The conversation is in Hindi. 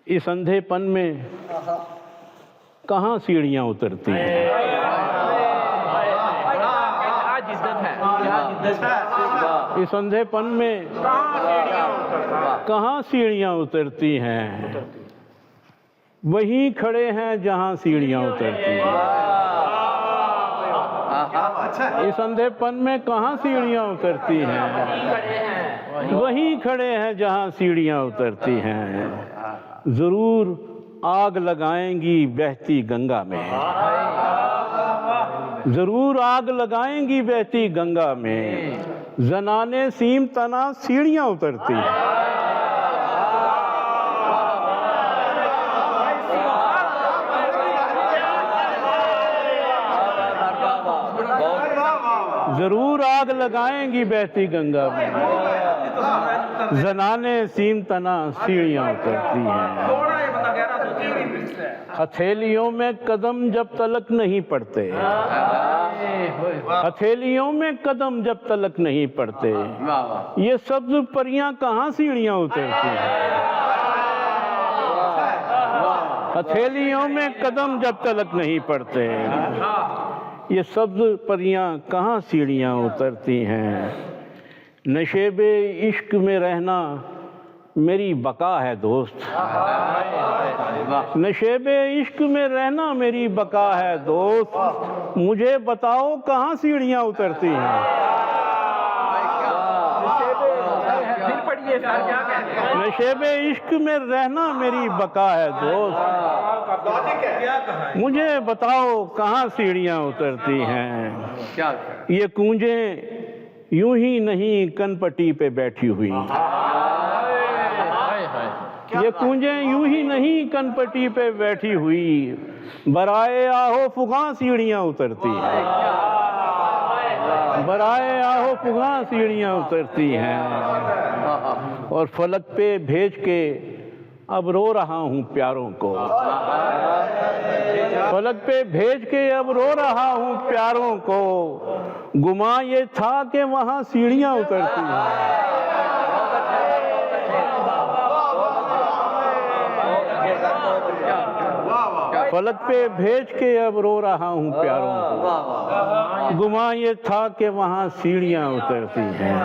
इस अंधेपन में कहाँ सीढ़ियाँ उतरती हैं। इस अंधेपन में कहाँ सीढ़ियाँ उतरती हैं। वहीं खड़े हैं जहाँ सीढ़ियाँ उतरती हैं। इस अंधेपन में कहाँ सीढ़ियाँ उतरती हैं। वहीं खड़े हैं जहाँ सीढ़ियाँ उतरती हैं। जरूर आग लगाएंगी बहती गंगा में। जरूर आग लगाएंगी बहती गंगा में। जनाने सीम तना सीढ़ियाँ उतरती हैं। जरूर आग लगाएंगी बहती गंगा में। जनाने सीम तना सीढ़ियाँ उतरती हैं। हथेलियों में कदम जब तलक नहीं पड़ते। हथेलियों में कदम जब तलक नहीं पड़ते। ये सब्ज परियां कहाँ सीढ़ियाँ उतरती हैं। हथेलियों में कदम जब तलक नहीं पड़ते। ये सब्ज परियां कहाँ सीढ़ियाँ उतरती हैं। नशेबे इश्क में रहना मेरी बका है दोस्त। नशेबे इश्क में रहना मेरी बका है दोस्त। मुझे बताओ कहाँ सीढ़ियाँ उतरती हैं। नशेबे इश्क में रहना मेरी बका है दोस्त। मुझे बताओ कहाँ सीढ़ियाँ उतरती हैं। ये कूंजें यूं ही नहीं कनपटी पे बैठी हुई। ये कूंजें यूं ही नहीं कनपटी पे बैठी हुई। बराए आहो फुगा सीढ़ियाँ उतरती हैं। बराए आहो फुगा सीढ़ियाँ उतरती हैं। और फलक पे भेज के अब रो रहा हूँ प्यारों को। फलक पे भेज के अब रो रहा हूँ प्यारों को। गुमा ये था कि वहाँ सीढ़ियाँ उतरती हैं। फलक पे भेज के अब रो रहा हूँ प्यारों को। गुमा ये था कि वहाँ सीढ़ियाँ उतरती हैं।